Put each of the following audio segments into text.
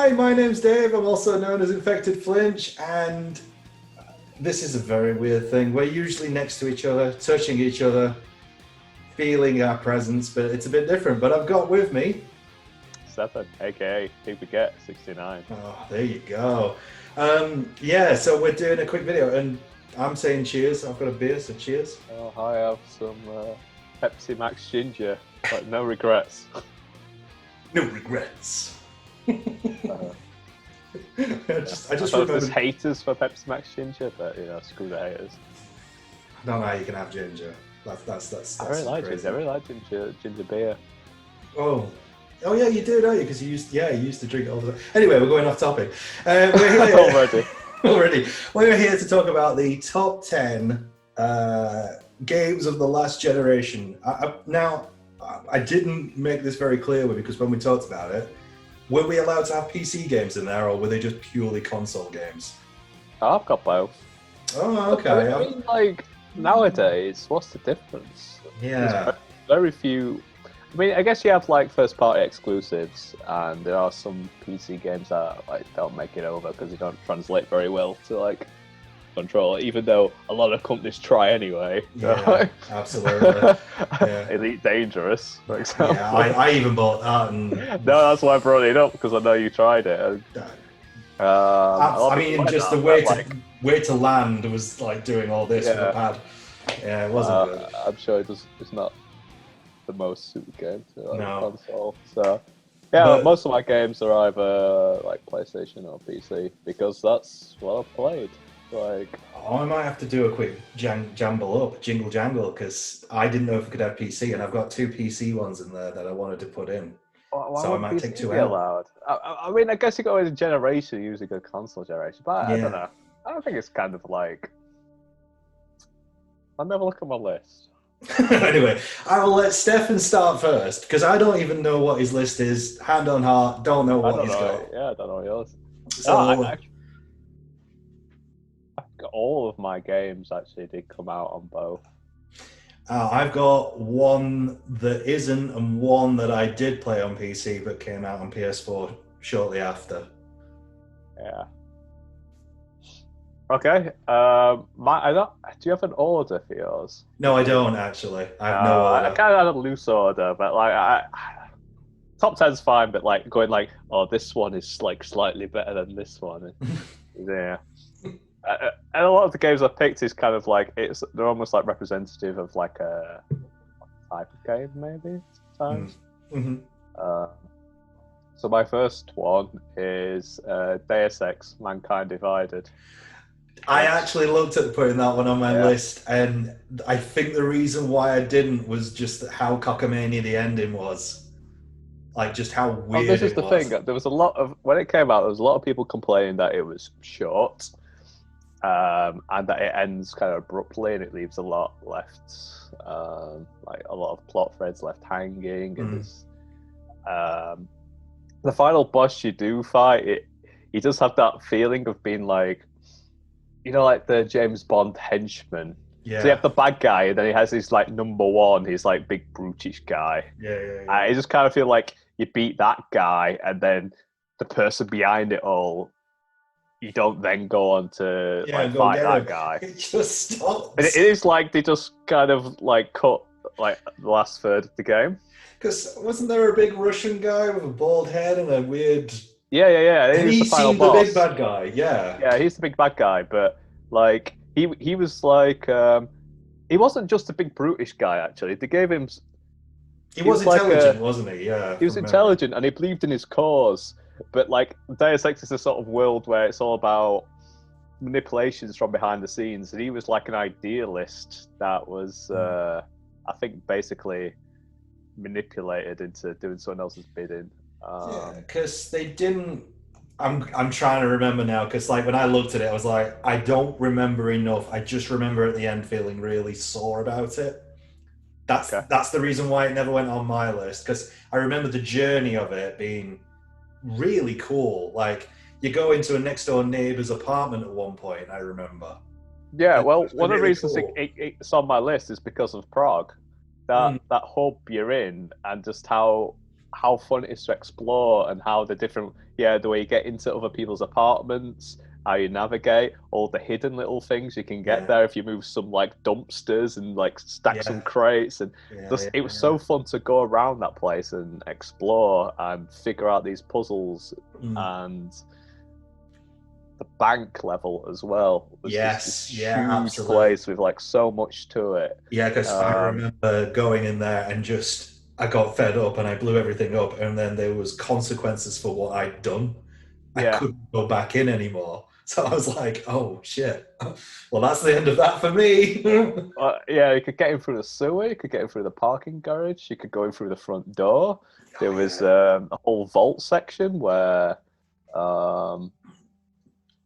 Hi, my name's Dave. I'm also known as Infected Flinch, and this is a very weird thing. We're usually next to each other, touching each other, feeling our presence, but it's a bit different. But I've got with me. Stefan, aka Big Baguette 69. Oh, there you go. So we're doing a quick video, and I'm saying cheers. I've got a beer, so cheers. Oh, I have some Pepsi Max Ginger, like no regrets. No regrets. I just thought there's remembered. haters for Pepsi Max Ginger, but screw the haters. I don't know how you can have ginger. That's I really like crazy. ginger. I really like ginger beer. Oh yeah, you do, don't you? Because you used to drink it all the time. Anyway, we're going off topic. We're here already. We're here to talk about the top 10 games of the last generation. I didn't make this very clear because when we talked about it, were we allowed to have PC games in there, or were they just purely console games? I've got both. Oh, okay. I mean, like nowadays, what's the difference? Yeah. There's very few. I mean, I guess you have like first-party exclusives, and there are some PC games that like don't make it over because they don't translate very well to like controller, even though a lot of companies try anyway. Yeah, absolutely. Yeah. Elite Dangerous, for example. Yeah, I even bought that. And no, that's why I brought it up because I know you tried it. I mean, just the way like, way to land was like doing all this with a pad. Yeah, it wasn't good. I'm sure it's not the most suited game to console. So But most of my games are either like PlayStation or PC because that's what I've played. Like, I might have to do a quick jingle jangle, because I didn't know if we could have PC, and I've got 2 PC ones in there that I wanted to put in. why So I would might PC take 2 be out. allowed? I mean, I guess you go with a generation, using a console generation, but I Yeah. don't know. I don't think it's kind of like. I'll never look at my list. Anyway, I will let Stefan start first, because I don't even know what his list is. Hand on heart, don't know what he's got. Yeah, I don't know what yours. So all of my games actually did come out on both. I've got one that isn't, and one that I did play on PC but came out on PS4 shortly after. Yeah. Okay. Do you have an order for yours? No, I don't actually. I have no order. I kind of had a loose order, but like top 10's fine, but like going like, oh, this one is like slightly better than this one. Yeah. And a lot of the games I picked is kind of like they're almost like representative of like a type of game, maybe sometimes. Mm-hmm. So my first one is Deus Ex: Mankind Divided. I actually looked at putting that one on my list, and I think the reason why I didn't was just how cockamamie the ending was. Like, just how weird this is the thing. There was a lot of when it came out. There was a lot of people complaining that it was short. And that it ends kind of abruptly, and it leaves a lot left, like a lot of plot threads left hanging. And the final boss you do fight, he does have that feeling of being like, like the James Bond henchman. Yeah. So you have the bad guy, and then he has his like number one, his like big brutish guy. Yeah. I just kind of feel like you beat that guy, and then the person behind it all. You don't then go on to fight that guy. It just stops. It is like they just kind of like cut like the last third of the game. Because wasn't there a big Russian guy with a bald head and a weird? Yeah. And he seemed the big bad guy. Yeah, he's the big bad guy, but like he was like he wasn't just a big brutish guy. Actually, they gave him. He was intelligent, wasn't he? Yeah. He was intelligent, and he believed in his cause. But like Deus Ex is a sort of world where it's all about manipulations from behind the scenes, and he was like an idealist that was, I think, basically manipulated into doing someone else's bidding. Because they didn't. I'm trying to remember now, because like when I looked at it, I was like, I don't remember enough. I just remember at the end feeling really sore about it. That's the reason why it never went on my list, because I remember the journey of it being really cool. Like, you go into a next door neighbor's apartment at one point, I remember. Yeah, well, one of the reasons it's on my list is because of Prague. That hub you're in, and just how how fun it is to explore and how the different, the way you get into other people's apartments, how you navigate, all the hidden little things you can get there if you move some like dumpsters and like stack some crates, and it was so fun to go around that place and explore and figure out these puzzles. And the bank level as well was this huge place with like so much to it. Yeah, because I remember going in there and I got fed up and I blew everything up, and then there was consequences for what I'd done. I couldn't go back in anymore. So I was like, oh shit. Well, that's the end of that for me. You could get in through the sewer, you could get in through the parking garage, you could go in through the front door. There was a whole vault section where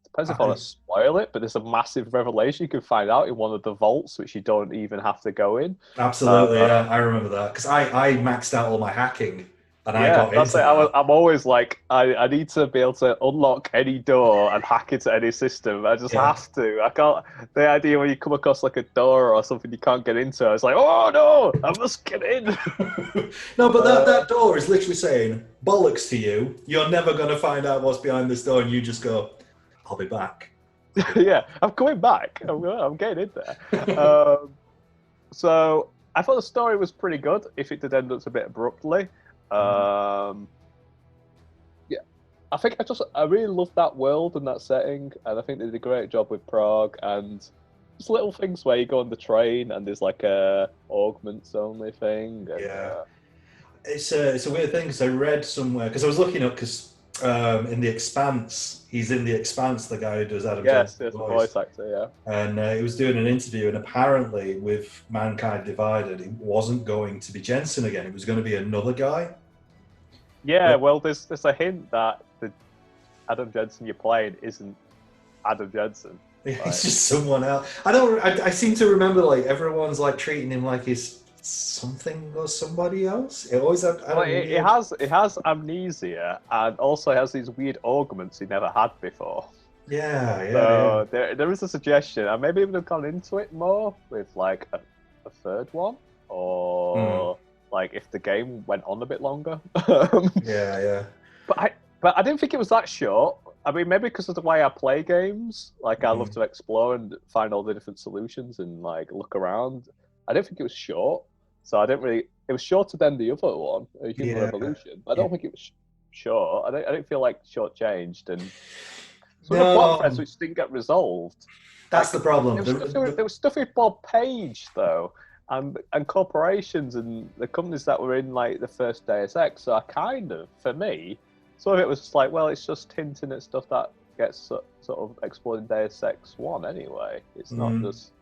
depends if I want to spoil it, but there's a massive revelation you can find out in one of the vaults, which you don't even have to go in. Absolutely, I remember that, because I maxed out all my hacking, and I got into that. I'm always like, I need to be able to unlock any door and hack into any system. I just have to. I can't. The idea when you come across like a door or something you can't get into, I was like, oh no, I must get in. No, but that door is literally saying, bollocks to you. You're never going to find out what's behind this door, and you just go, I'll be back. Yeah, I'm coming back. I'm getting in there. So I thought the story was pretty good, if it did end up a bit abruptly. I think I really loved that world and that setting, and I think they did a great job with Prague, and just little things where you go on the train and there's like a augments only thing. And, it's a weird thing, because I read somewhere, because I was looking up, because in The Expanse, he's in The Expanse, the guy who does Adam Jensen's voice actor, and he was doing an interview, and apparently with Mankind Divided, it wasn't going to be Jensen again, it was going to be another guy. Well, there's a hint that the Adam Jensen you're playing isn't Adam Jensen. It's just someone else. I seem to remember like everyone's like treating him like he's something or somebody else. It always it has amnesia, and also has these weird augments he never had before. So there is a suggestion, and maybe even have gone into it more with like a third one, or like if the game went on a bit longer. But I didn't think it was that short. I mean, maybe because of the way I play games, like I love to explore and find all the different solutions and like look around. I didn't think it was short, so I didn't really. It was shorter than the other one, Human Revolution. I don't think it was short. I didn't feel like shortchanged, and so the plot threads which didn't get resolved. That's the problem. There was stuff with Bob Page though, and corporations and the companies that were in like the first Deus Ex. So I kind of, for me, some of it was just like, well, it's just hinting at stuff that gets sort of explored in Deus Ex 1 anyway. It's not just.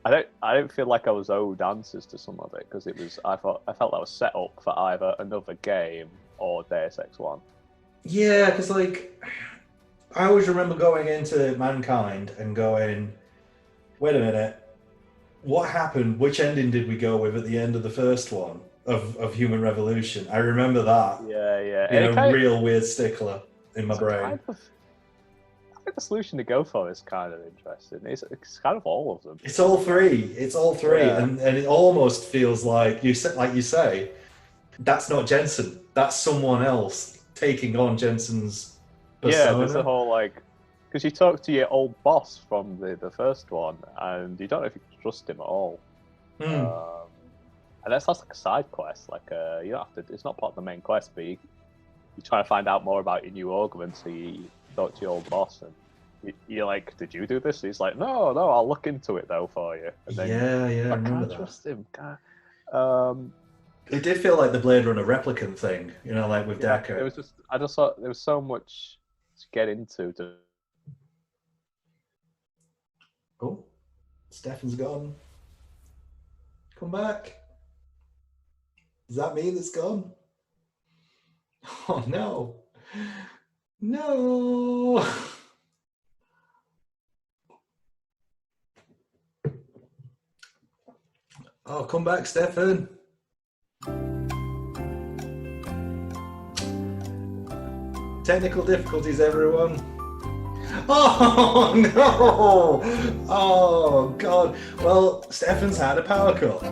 I don't feel like I was owed answers to some of it, because it was. I felt that was set up for either another game or Deus Ex 1. Yeah, because like I always remember going into Mankind and going, wait a minute, what happened? Which ending did we go with at the end of the first one of Human Revolution? I remember that. Yeah. A real weird stickler in my brain. I think the solution to go for is kind of interesting. It's kind of all of them. It's all three. And it almost feels like you say, that's not Jensen. That's someone else taking on Jensen's persona. Yeah, there's a whole like, because you talk to your old boss from the first one, and you don't know if you can trust him at all. And that's like a side quest. Like you don't have to. It's not part of the main quest, but you try to find out more about your new augment. So you talk to your old boss, and you're like, "Did you do this?" And he's like, "No, I'll look into it though for you." And then, I remember that. Trust him. It did feel like the Blade Runner replicant thing, like with Deckard. It was just. I just thought there was so much to get into. Oh, Stefan's gone. Come back. Does that mean it's gone? Oh no. No. Oh, come back, Stefan. Technical difficulties, everyone. Oh no! Oh god. Well, Stefan's had a power cut.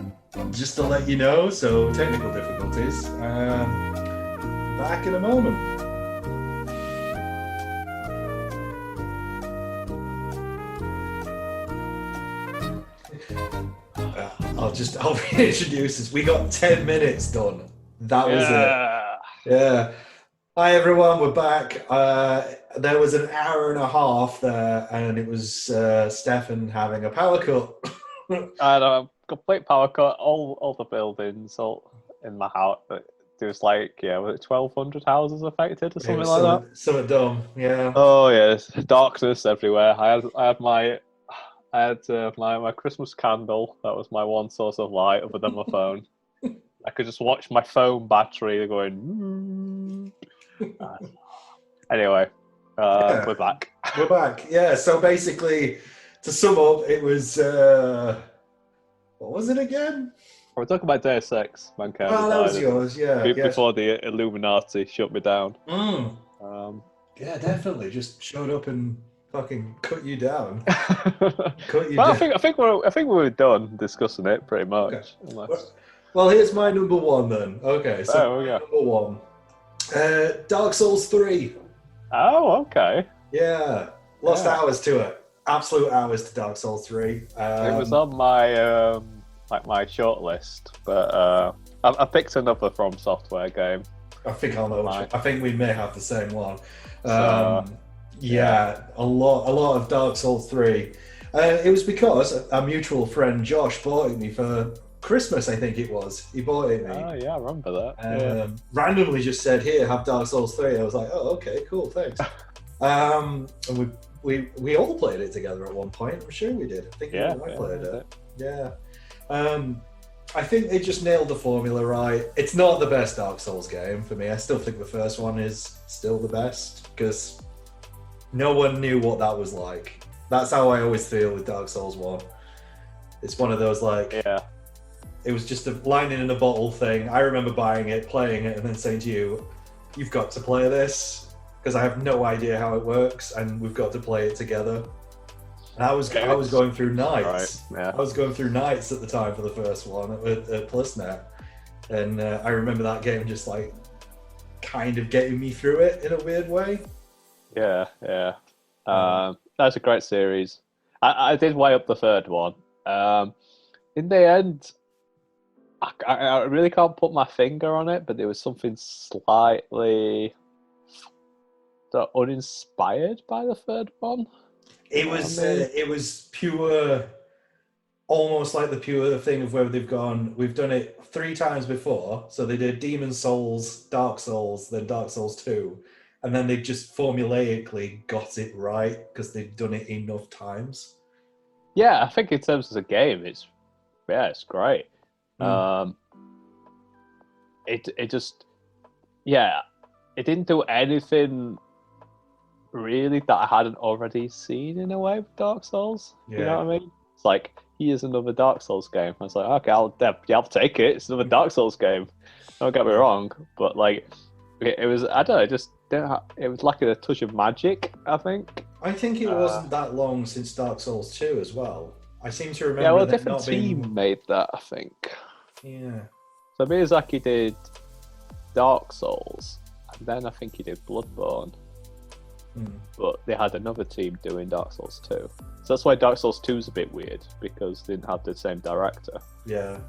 Just to let you know, so technical difficulties. Back in a moment. I'll reintroduce this. We got 10 minutes done. That was it. Yeah. Hi everyone, we're back. There was an hour and a half there, and it was Stefan having a power cut. I had a complete power cut. All the buildings, all in my house. There was was it 1,200 houses affected or something like that? Something dumb, yeah. Oh yes, darkness everywhere. I had my Christmas candle. That was my one source of light, other than my phone. I could just watch my phone battery going. Anyway, we're back. We're back. Yeah. So basically, to sum up, it was what was it again? We're talking about Deus Ex, Mankind. Oh, that was yours. Yeah. Before the Illuminati shut me down. Yeah, definitely. Just showed up and fucking cut you down. I think we were done discussing it pretty much. Okay. Well, here's my number one then. Okay, so number one, Dark Souls 3. Oh, okay. Yeah, lost hours to it. Absolute hours to Dark Souls 3. It was on my my short list, but I picked another From Software game. I think I'll know. I think we may have the same one. Yeah, a lot of Dark Souls 3. It was because a mutual friend, Josh, bought it me for Christmas, I think it was. He bought it me. Oh yeah, I remember that. Randomly just said, "Here, have Dark Souls 3." I was like, "Oh, okay, cool, thanks." And we all played it together at one point. I'm sure we did. I think I played it. Yeah. I think they just nailed the formula right. It's not the best Dark Souls game for me. I still think the first one is still the best because no one knew what that was like. That's how I always feel with Dark Souls 1. It's one of those it was just a lightning in a bottle thing. I remember buying it, playing it, and then saying to you, "You've got to play this because I have no idea how it works, and we've got to play it together." And I was going through nights. Right. Yeah. I was going through nights at the time for the first one at PlusNet, and I remember that game just kind of getting me through it in a weird way. Yeah. That's a great series. I did weigh up the third one. In the end, I really can't put my finger on it, but there was something slightly uninspired by the third one. It was pure, almost like the pure thing of where they've gone. We've done it 3 times before, so they did Demon Souls, Dark Souls, then Dark Souls 2, and then they just formulaically got it right because they've done it enough times. Yeah, I think in terms of a game, it's great. It didn't do anything really that I hadn't already seen in a way with Dark Souls. Yeah. You know what I mean? It's like, here's another Dark Souls game. I was like, okay, I'll take it. It's another Dark Souls game. Don't get me wrong, but it was, I don't know, it was lacking a touch of magic, I think. I think it wasn't that long since Dark Souls 2 as well. I seem to remember. Yeah, well, a different team made that, I think. Yeah. So Miyazaki did Dark Souls, and then I think he did Bloodborne. But they had another team doing Dark Souls 2. So that's why Dark Souls 2 is a bit weird, because they didn't have the same director. Yeah.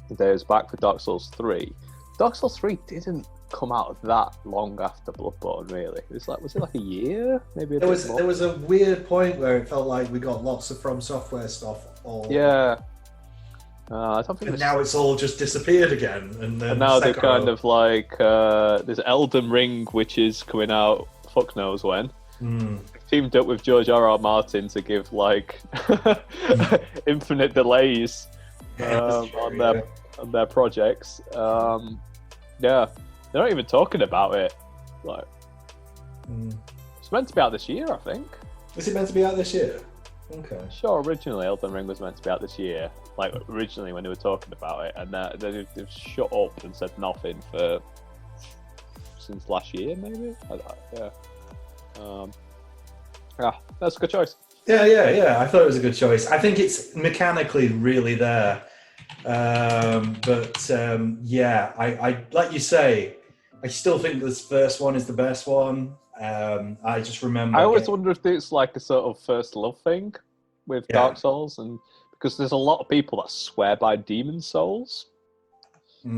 They was back for Dark Souls 3. Dark Souls 3 didn't come out that long after Bloodborne, really. It was was it a year? Maybe a bit more? There was a weird point where it felt like we got lots of From Software stuff. Yeah. I don't think now it's all just disappeared again. And now they're kind of there's Elden Ring, which is coming out fuck knows when. Teamed up with George R.R. Martin to give infinite delays on their projects. They're not even talking about it. It's meant to be out this year, I think. Is it meant to be out this year? Okay. Sure, originally Elden Ring was meant to be out this year. Originally when they were talking about it, and they've shut up and said nothing since last year, maybe. Yeah. Yeah, that's a good choice. Yeah. I thought it was a good choice. I think it's mechanically really there. I like you say, I still think this first one is the best one. I just remember. I always wonder if it's like a sort of first love thing with Dark Souls, and because there's a lot of people that swear by Demon Souls. I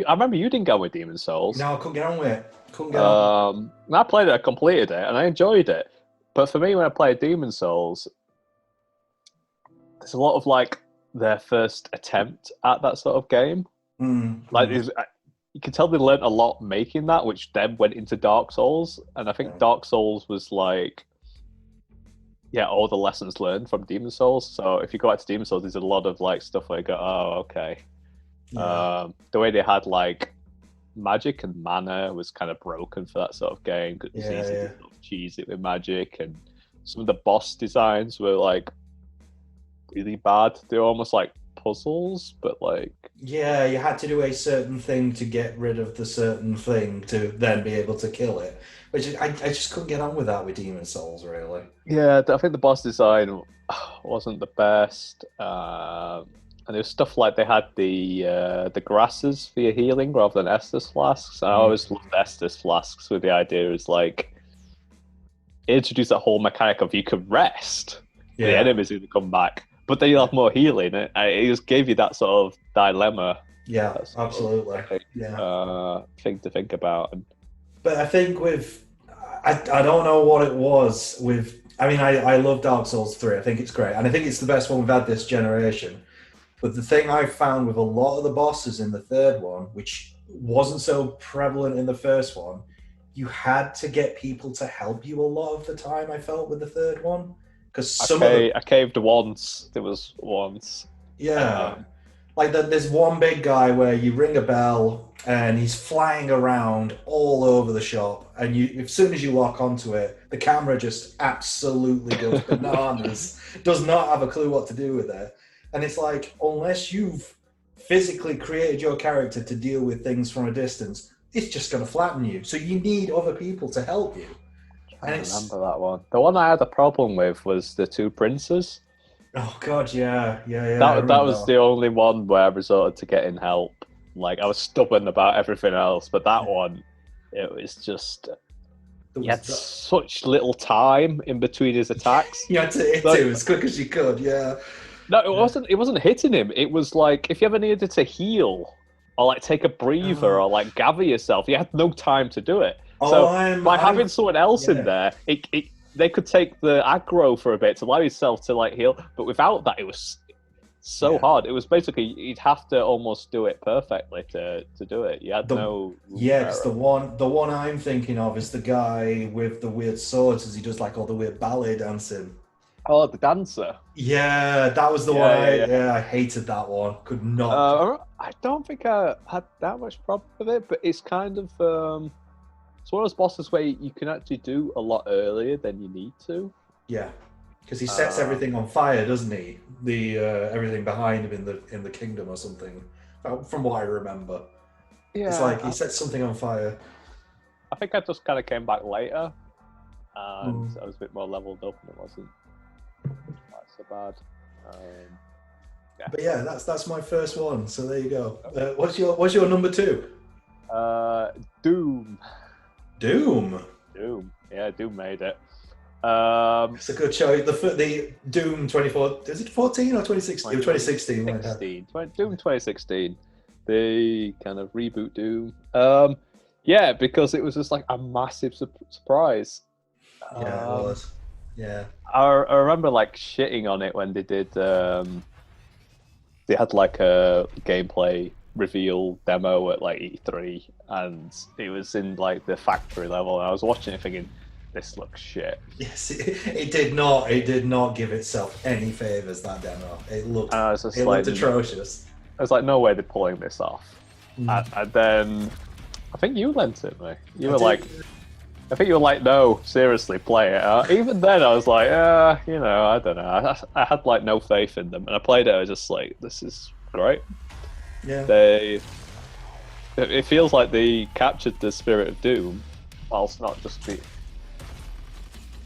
remember you didn't go with Demon Souls. No, I couldn't get on with it. And I played it, I completed it, and I enjoyed it. But for me, when I played Demon Souls, there's a lot of like their first attempt at that sort of game. You can tell they learned a lot making that, which then went into Dark Souls. And I think Dark Souls was like, all the lessons learned from Demon Souls. So if you go back to Demon Souls, there's a lot of like stuff where you go, oh, okay. Yeah. The way they had like magic and mana was kind of broken for that sort of game. It was easy to sort of cheese it with magic, and some of the boss designs were like really bad. They were almost like puzzles, but like you had to do a certain thing to get rid of the certain thing to then be able to kill it, which I just couldn't get on with that with Demon Souls, really. I think the boss design wasn't the best, and there was stuff like they had the grasses for your healing rather than Estus flasks, and I always loved Estus flasks with the idea is like introduce that whole mechanic of you could rest, the enemies who come back, but then you'll have more healing. It just gave you that sort of dilemma. Yeah, absolutely. Thing to think about. But I think I don't know what it was with. I mean, I love Dark Souls 3. I think it's great, and I think it's the best one we've had this generation. But the thing I found with a lot of the bosses in the third one, which wasn't so prevalent in the first one, you had to get people to help you a lot of the time. I felt with the third one. I caved once. There was once. Yeah. There's one big guy where you ring a bell and he's flying around all over the shop, and as soon as you lock onto it, the camera just absolutely goes bananas, does not have a clue what to do with it. And it's like, unless you've physically created your character to deal with things from a distance, it's just going to flatten you. So you need other people to help you. I remember that one. The one I had a problem with was the two princes. Oh God, yeah. That was the only one where I resorted to getting help. Like I was stubborn about everything else, but that one, it was just he had such little time in between his attacks. You had to hit him as quick as you could. Yeah. No, it wasn't. It wasn't hitting him. It was like if you ever needed to heal or like take a breather or like gather yourself, you had no time to do it. So by having someone else in there, they could take the aggro for a bit to allow yourself to like heal. But without that, it was so hard. It was basically you'd have to almost do it perfectly to do it. You had no. Yeah, because the one I'm thinking of is the guy with the weird swords, as he does like all the weird ballet dancing. Oh, the dancer. Yeah, that was the one. I hated that one. Could not. I don't think I had that much problem with it, but it's kind of it's one of those bosses where you can actually do a lot earlier than you need to. Yeah, because he sets everything on fire, doesn't he? The everything behind him in the kingdom or something, from what I remember. Yeah, it's like he sets something on fire. I think I just kind of came back later, and I was a bit more leveled up, and it wasn't quite so bad. But yeah, that's my first one. So there you go. What's your number two? Doom. Doom. Yeah, Doom made it. It's a good choice. The Doom 24. Is it 14 or 2016? 2016. Doom 2016. The kind of reboot Doom. Because it was just like a massive surprise. Yeah, it was. Yeah. I remember like shitting on it when they did. They had like a gameplay reveal demo at like E3, and it was in like the factory level, and I was watching it thinking, this looks shit. Yes, it did not give itself any favors, that demo. It looked atrocious. I was like, no way they're pulling this off. And then I think you lent it me. I think you were like, no, seriously, play it. Even then, I was like, I don't know. I had like no faith in them, and I played it. I was just like, this is great. Yeah. It feels like they captured the spirit of Doom, whilst not just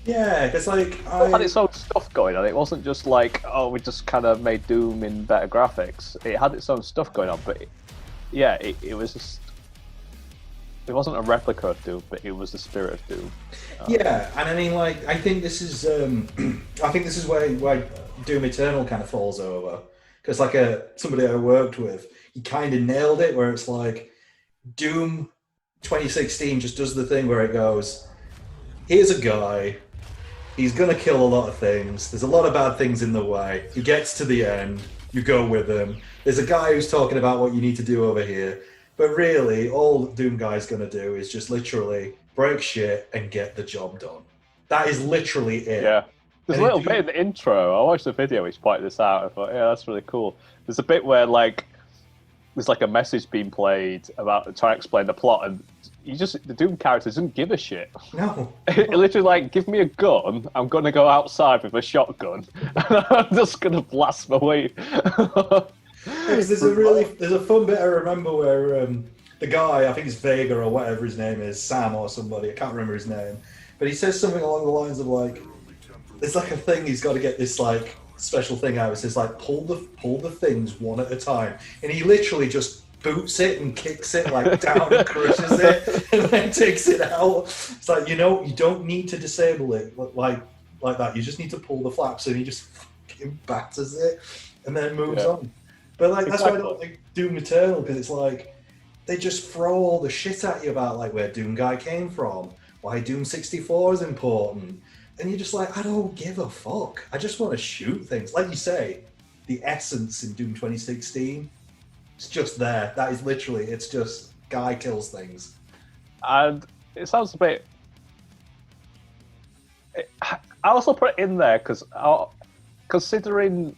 Yeah, because like It had its own stuff going on. It wasn't just like, oh, we just kind of made Doom in better graphics. It had its own stuff going on, but it was just. It wasn't a replica of Doom, but it was the spirit of Doom. Yeah, and I mean, like, I think this is, I think this is where Doom Eternal kind of falls over, because like somebody I worked with, he kind of nailed it, where it's like Doom 2016 just does the thing where it goes, here's a guy, he's gonna kill a lot of things. There's a lot of bad things in the way. He gets to the end, you go with him. There's a guy who's talking about what you need to do over here. But really, all Doom Guy's going to do is just literally break shit and get the job done. That is literally it. Yeah. There's a little bit in the intro. I watched the video which pointed this out. I thought, yeah, that's really cool. There's a bit where, like, there's like a message being played about trying to explain the plot, and the Doom character doesn't give a shit. No. It literally, like, give me a gun, I'm going to go outside with a shotgun, and I'm just going to blast my way. There's a fun bit I remember where the guy, I think it's Vega or whatever his name is, Sam or somebody, I can't remember his name, but he says something along the lines of like, there's like a thing he's got to get this like special thing out. It says like pull the things one at a time, and he literally just boots it and kicks it like down and crushes it, and then takes it out. It's like, you don't need to disable it like that. You just need to pull the flaps, and he just fucking batters it, and then moves on. But like that's why I don't like Doom Eternal, because it's like they just throw all the shit at you about like where Doom Guy came from, why Doom 64 is important, and you're just like, I don't give a fuck. I just want to shoot things. Like you say, the essence in Doom 2016, it's just there. That is literally, it's just guy kills things. And it sounds a bit. I also put it in there because considering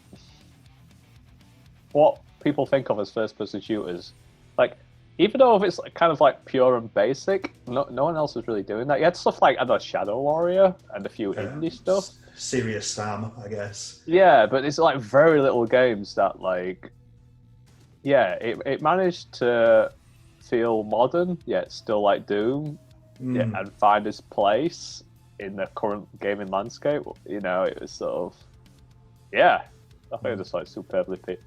what people think of as first-person shooters, like, even though if it's kind of like pure and basic, no one else is really doing that. You had stuff like, I don't know, Shadow Warrior and a few indie stuff. Serious Sam, I guess. Yeah, but it's like very little games that like, yeah, it managed to feel modern, yet still like Doom, and find its place in the current gaming landscape. You know, it was sort of, yeah, I think it was like superbly fit.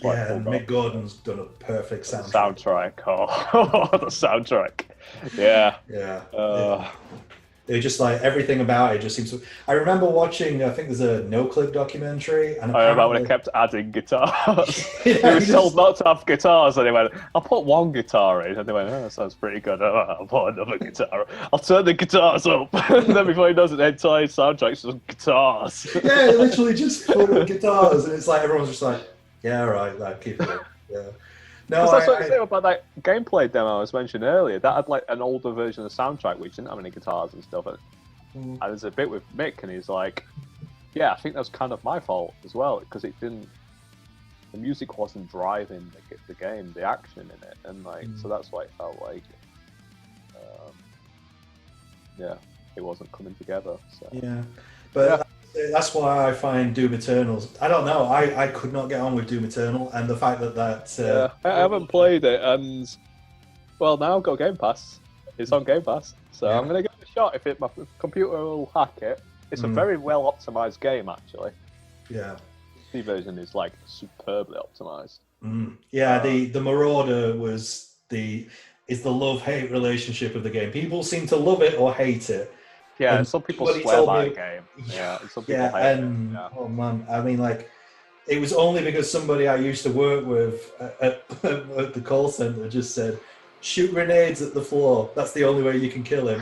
Yeah, and Mick Gordon's done a perfect soundtrack. The soundtrack. Yeah. Yeah. It just like everything about it just seems to. I remember watching, I think there's a No-Clip documentary. And I remember when I kept adding guitars. He was told not to have guitars, and they went, I'll put one guitar in. And they went, oh, that sounds pretty good. Oh, I'll put another guitar. I'll turn the guitars up. And then before he does it, the entire soundtrack's just guitars. Yeah, literally just full of guitars. And it's like, everyone's just like, yeah, right, like, keep it up. Yeah. No, that's what I say about that gameplay demo I was mentioning earlier. That had like an older version of the soundtrack, which didn't have any guitars and stuff. And there's a bit with Mick, and he's like, "Yeah, I think that's kind of my fault as well, because it didn't. The music wasn't driving the game, the action in it, and like, so that's why it felt like, yeah, it wasn't coming together." So. Yeah, but. Yeah. That's why I find Doom Eternal. I don't know. I could not get on with Doom Eternal, and the fact that I haven't played it, and well, now I've got Game Pass. It's on Game Pass, so I'm gonna give it a shot. If my computer will hack it, it's a very well optimized game actually. Yeah, the version is like superbly optimized. Yeah, the Marauder is the love-hate relationship of the game. People seem to love it or hate it. Yeah, and some people swear by the game. Yeah, and some people hate it. Yeah. Oh man, I mean, like, it was only because somebody I used to work with at the call center just said, "Shoot grenades at the floor. That's the only way you can kill him."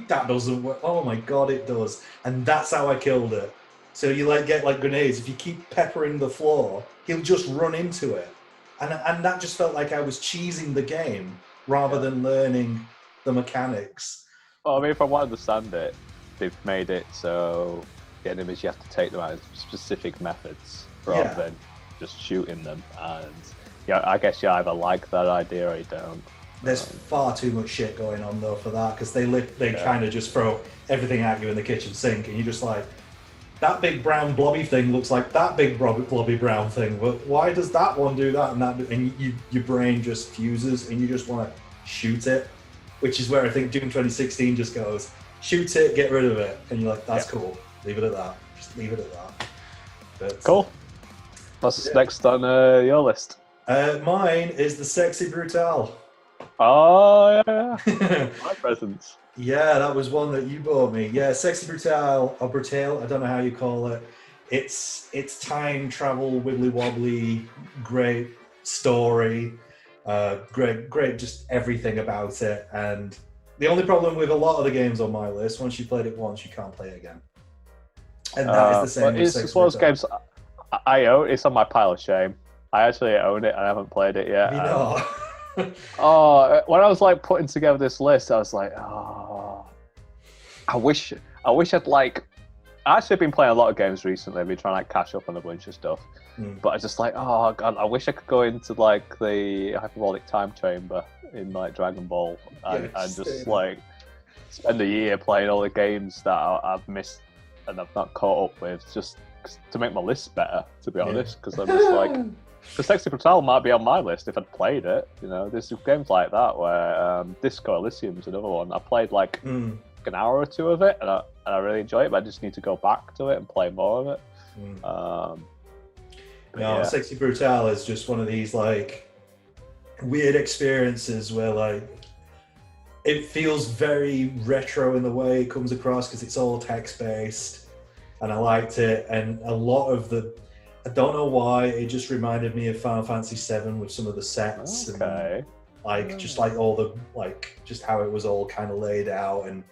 That doesn't work. Oh my god, it does. And that's how I killed it. So you like get like grenades. If you keep peppering the floor, he'll just run into it. And that just felt like I was cheesing the game rather than learning the mechanics. Well, I mean, from what I understand it, they've made it so the enemies, you have to take them out of specific methods rather than just shooting them. And yeah, I guess you either like that idea or you don't. There's far too much shit going on though for that, because they kind of just throw everything at you in the kitchen sink, and you're just like, that big brown blobby thing looks like that big blobby brown thing, but why does that one do that and that? And your brain just fuses, and you just want to shoot it. Which is where I think Doom 2016 just goes, shoot it, get rid of it, and you're like, that's cool. Leave it at that. Just leave it at that. But, cool. What's next on your list? Mine is the Sexy Brutale. Oh yeah, my presents. Yeah, that was one that you bought me. Yeah, Sexy Brutale or Brutale, I don't know how you call it. It's time travel, wibbly wobbly, great story, great, just everything about it. And the only problem with a lot of the games on my list, once you played it once, you can't play it again. And that is the same. It's one of those games I own. It's on my pile of shame. I actually own it. I haven't played it yet. You know. When I was like putting together this list, I was like, I wish I'd like. I actually been playing a lot of games recently. I've been trying to like catch up on a bunch of stuff, but I just like, oh god, I wish I could go into like the hyperbolic time chamber in like Dragon Ball and just like spend a year playing all the games that I've missed and I've not caught up with, just to make my list better. To be honest, because I'm just like. Because Sexy Brutale might be on my list if I'd played it. You know, there's games like that where Disco Elysium's another one. I played like an hour or two of it, and I really enjoy it. But I just need to go back to it and play more of it. Sexy Brutale is just one of these like weird experiences where like it feels very retro in the way it comes across because it's all text based, and I liked it. And a lot of I don't know why, it just reminded me of Final Fantasy VII with some of the sets and like just like all the like just how it was all kind of laid out, and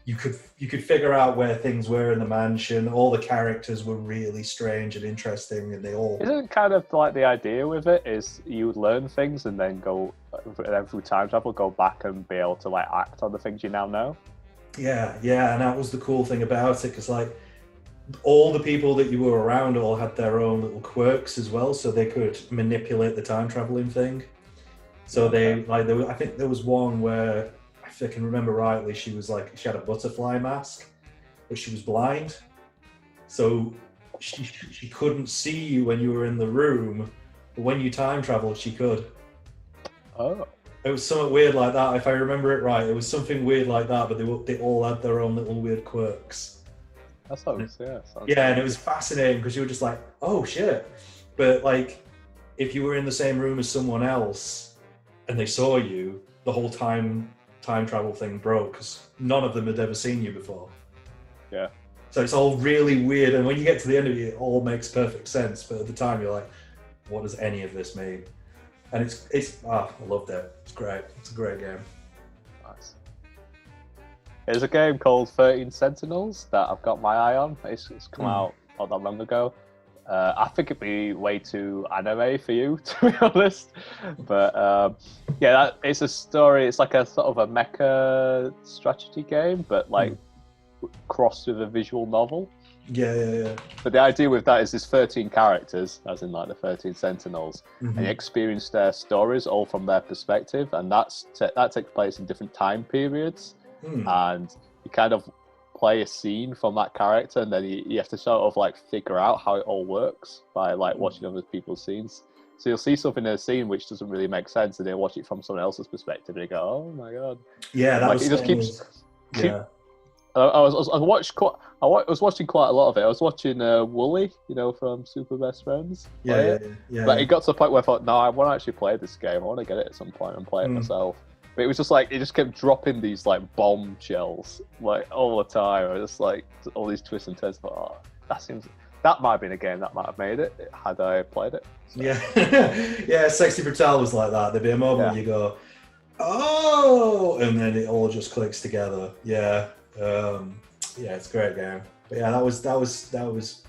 you could figure out where things were in the mansion. All the characters were really strange and interesting, and they all. Isn't kind of like the idea with it is you learn things and then through time travel go back and be able to like act on the things you now know. Yeah, and that was the cool thing about it, because like. All the people that you were around all had their own little quirks as well, so they could manipulate the time traveling thing. So I think there was one where, if I can remember rightly, she had a butterfly mask, but she was blind, so she couldn't see you when you were in the room, but when you time traveled, she could. Oh. It was something weird like that. If I remember it right, it was something weird like that, but they all had their own little weird quirks. That sounds, and it was fascinating because you were just like, oh shit. But like, if you were in the same room as someone else and they saw you, the whole time travel thing broke because none of them had ever seen you before. Yeah. So it's all really weird. And when you get to the end of it, it all makes perfect sense. But at the time, you're like, what does any of this mean? And I loved it. It's great. It's a great game. Nice. There's a game called 13 Sentinels that I've got my eye on. It's come out not that long ago. I think it'd be way too anime for you, to be honest. But it's a story. It's like a sort of a mecha strategy game, but like crossed with a visual novel. Yeah. But the idea with that is there's 13 characters, as in like the 13 Sentinels, and you experience their stories all from their perspective, and that takes place in different time periods. And you kind of play a scene from that character, and then you have to sort of like figure out how it all works by like watching other people's scenes. So you'll see something in a scene which doesn't really make sense, and then watch it from someone else's perspective, and you go, "Oh my god!" Yeah, that like, was. It just keeps. I was watching quite a lot of it. I was watching Wooly, from Super Best Friends. Yeah. But it got to the point where I thought, no, I want to actually play this game. I want to get it at some point and play it myself. But it was just like, it just kept dropping these like bombshells like all the time. I was just like, all these twists and turns. That might have been a game that might have made it had I played it. So. Yeah, Sexy Brutale was like that. There'd be a moment where you go, oh, and then it all just clicks together. Yeah, it's a great game. But yeah, that was.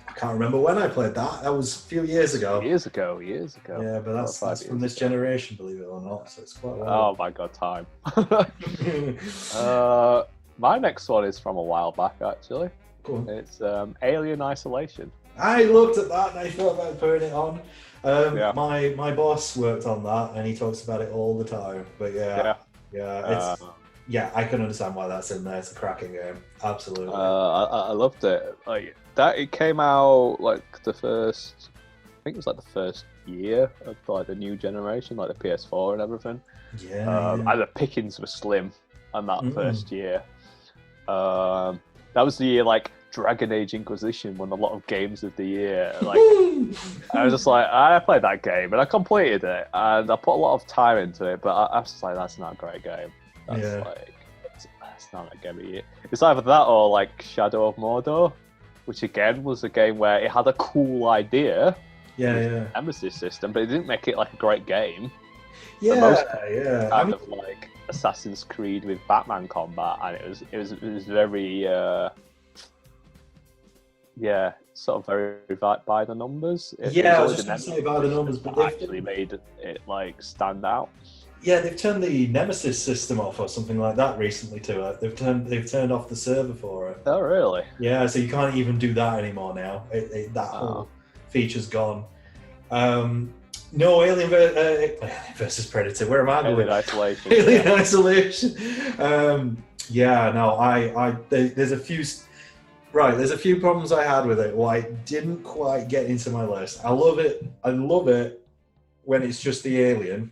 I can't remember when I played that. That was a few years ago. Years ago. Yeah, but that's from this generation, believe it or not. So it's quite. Oh my god, time. My next one is from a while back, actually. Cool. It's Alien Isolation. I looked at that and I thought about putting it on. My boss worked on that and he talks about it all the time. But I can understand why that's in there. It's a cracking game, absolutely. I loved it. Like that, it came out like I think it was like the first year of like the new generation, like the PS4 and everything. Yeah. And the pickings were slim on that first year. That was the year like Dragon Age Inquisition won a lot of games of the year. Like, I was just like, I played that game and I completed it and I put a lot of time into it, but I was just like, that's not a great game. That's not a game of the year. It's either that or like Shadow of Mordor, which again was a game where it had a cool idea. Yeah. Nemesis system, but it didn't make it like a great game. Yeah. Kind of like Assassin's Creed with Batman combat, and it was very sort of very by the numbers. I was just going to say by the numbers, but they've actually made it like stand out. Yeah, they've turned the Nemesis system off or something like that recently too. They've turned off the server for it. Oh, really? Yeah, so you can't even do that anymore now. That whole feature's gone. No, Alien versus Predator. Where am I going? Alien Isolation. Alien Isolation. There's a few. Right, there's a few problems I had with it. Why it didn't quite get into my list. I love it when it's just the alien.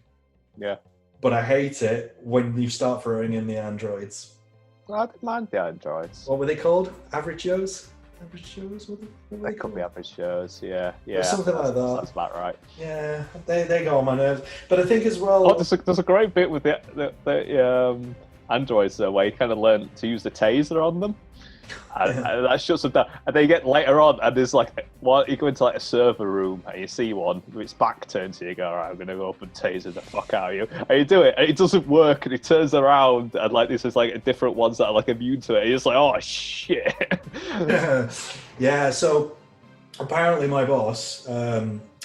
Yeah. But I hate it when you start throwing in the androids. I didn't mind the androids. What were they called? Average Joes? Average Joes? They could be average Joes, yeah. Something like that. That's about right. Yeah, they go on my nerves. But I think as well... Oh, there's a great bit with the androids where you kind of learn to use the taser on them. And that shuts them down. And then you get later on, and there's like, you go into like a server room, and you see one with its back turned to you, go, all right, I'm going to go up and taser the fuck out of you. And you do it, and it doesn't work, and it turns around, and like this is like a different ones that are like immune to it. And you're just like, oh, shit. Yeah, so apparently my boss,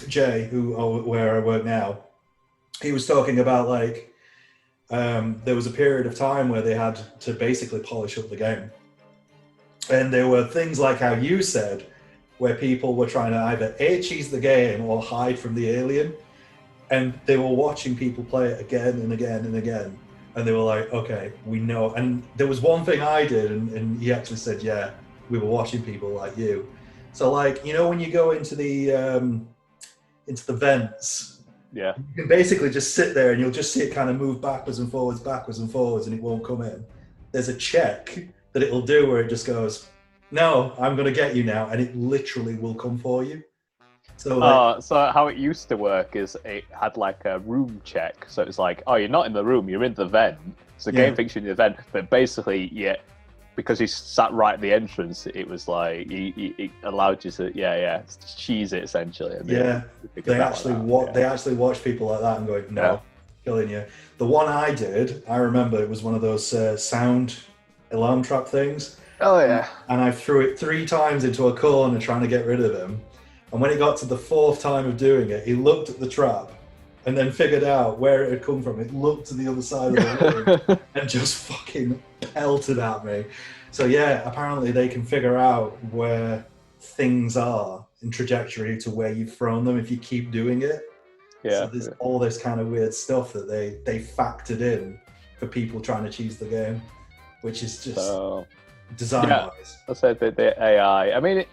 Jay, where I work now, he was talking about like, there was a period of time where they had to basically polish up the game. And there were things like how you said, where people were trying to either cheese the game or hide from the alien. And they were watching people play it again and again and again. And they were like, okay, we know. And there was one thing I did, and he actually said, yeah, we were watching people like you. So like, you know, when you go into the vents, yeah, you can basically just sit there and you'll just see it kind of move backwards and forwards, and it won't come in. There's a check that it'll do where it just goes, no, I'm going to get you now, and it literally will come for you. So, so how it used to work is it had like a room check. So it's like, oh, you're not in the room, you're in the vent. So the game thinks you're in the vent, but basically, because you sat right at the entrance, it was like it allowed you to cheese it essentially. And they actually watch people like that and go, no, killing you. The one I did, I remember it was one of those sound alarm trap things. Oh yeah. And I threw it 3 times into a corner trying to get rid of him. And when it got to the 4th time of doing it, he looked at the trap and then figured out where it had come from. It looked to the other side of the room and just fucking pelted at me. So yeah, apparently they can figure out where things are in trajectory to where you've thrown them if you keep doing it. Yeah. So there's all this kind of weird stuff that they factored in for people trying to cheese the game, which is just design-wise. I said the AI. I mean,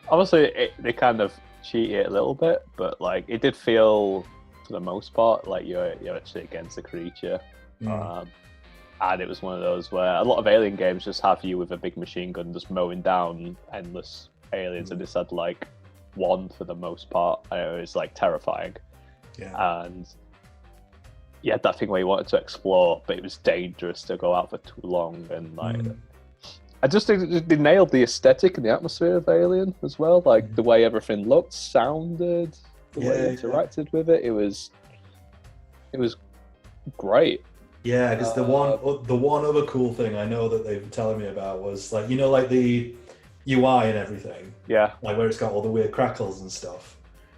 obviously they kind of cheat it a little bit, but like it did feel, for the most part, like you're actually against the creature. And it was one of those where a lot of alien games just have you with a big machine gun just mowing down endless aliens, and this had like one for the most part. And it was like terrifying. Yeah. And you had that thing where you wanted to explore, but it was dangerous to go out for too long. And like, I just think they nailed the aesthetic and the atmosphere of Alien as well. Like the way everything looked, sounded, the way you interacted with it. It was great. Yeah, because the one other cool thing I know that they've been telling me about was like, you know, like the UI and everything. Yeah. Like where it's got all the weird crackles and stuff.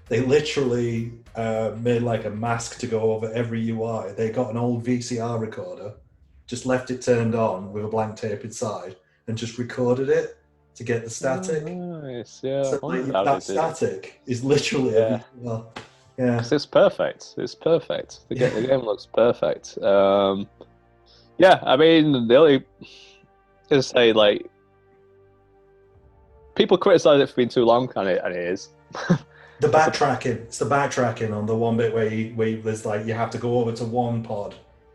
They literally made like a mask to go over every UI. They got an old VCR recorder, just left it turned on with a blank tape inside, and just recorded it to get the static. Oh, nice, yeah. So like, that static is literally a VCR. Yeah, it's perfect. It's perfect. The game looks perfect. Yeah, I mean, the only to say like people criticize it for being too long, and it is. The backtracking. It's the backtracking on the one bit where there's like you have to go over to one pod,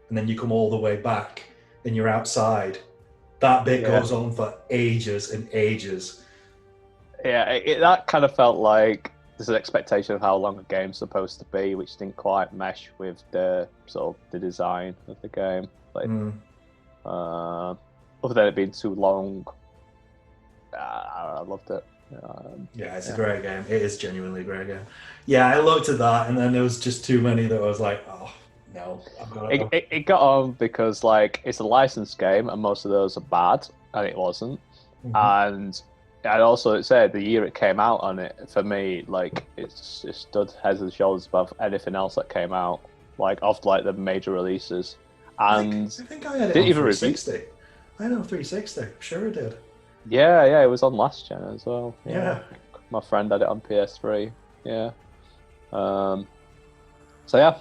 and then you come all the way back, and you're outside, that bit goes on for ages and ages. Yeah, that kind of felt like there's an expectation of how long a game's supposed to be, which didn't quite mesh with the sort of the design of the game. Like, other than it being too long, I loved it. Yeah, it's a great game. It is genuinely a great game. Yeah, I looked at that, and then there was just too many that I was like, oh no. It got on because like it's a licensed game, and most of those are bad, and it wasn't. And also it said the year it came out on it, for me, like it stood heads and shoulders above anything else that came out, like of like the major releases. And I think I had it on 360. I had it on 360. I'm sure I did. Yeah, it was on last gen as well. Yeah. My friend had it on PS3. Yeah. So yeah.